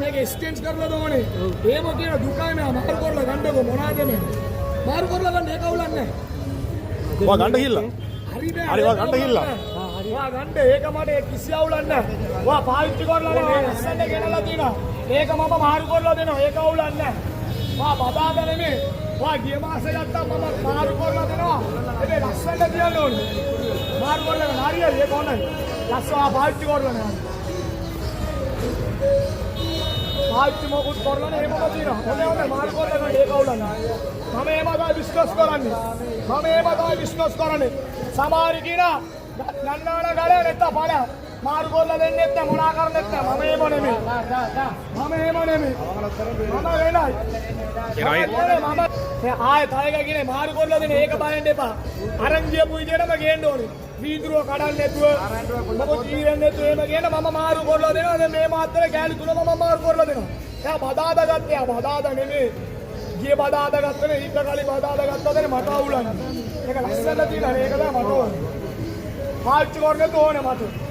මේක එක්ස්චේන්ජ් කරලා දෝනේ. එහෙම කියන දුකයි මේ අමාරු කරලා ගන්නකො මොනවාද මේ? මාරු කරලා ගන්න ඒක අවුලක් නැහැ. වා ගන්න ගිහිල්ලා. හරි නෑ. හරි වා ගන්න ගිහිල්ලා. වා ගන්න ඒක මට කිසි අවුලක් නැහැ. වා පාවිච්චි කරලා නේ ලස්සනට ගෙනලා තියනවා. ඒක මම මාරු කරලා දෙනවා. ඒක අවුලක් නැහැ. වා බදාද නෙමෙයි. වා ගිය මාසේ ගත්තා මම මාරු කරලා දෙනවා. ඒක ලස්සනට තියන්න ඕනේ. මාරු කරලා හරියට ඒක ඕනයි. ලස්සන පාවිච්චි කරලා නේ. පාවිච්චි මොකුත් කරලා නේ මොකද තියනවා. හොඳ මාරු කරලා ගන්න ඒක අවුලක් නැහැ. මම එහෙම තමයි බිස්නස් කරන්නේ. මම එහෙම තමයි බිස්නස් කරන්නේ. සමහර කෙනා නන්නාන ගලේ නැත්ත පාලා මාරු කරලා දෙන්නෙත් නැහැ මොනා කරන්නෙත් නැහැ. මම එහෙම නෙමෙයි. මම එහෙම නෙමෙයි. මම වෙනයි. මම ආයෙත් ආයෙක කියන්නේ මාරු කරලා දෙන ඒක බයෙන්ද එපා. අරන් ගියපු විදිහටම ගේන්න ඕනේ. වීදුරුව කඩන්න නැතුව මොකද ජීරෙන්නේ නැතුව එහෙම කියන මම මාරු කරලා දෙනවා. දැන් මේ මාත්තර කෑලි තුන මම මාරු කරලා දෙනවා. එයා බදාදා ගත්තේ. එයා බදාදා නෙමෙයි. ගිය බදාදා ගත්තනේ ඊට කලින් බදාදා ගත්තද මට අවුලන්නේ. ඒක ලස්සනට තියෙනවා. ඒක තමයි මට ඕනේ. පාවිච්චි කරන්න ඕනේ මට.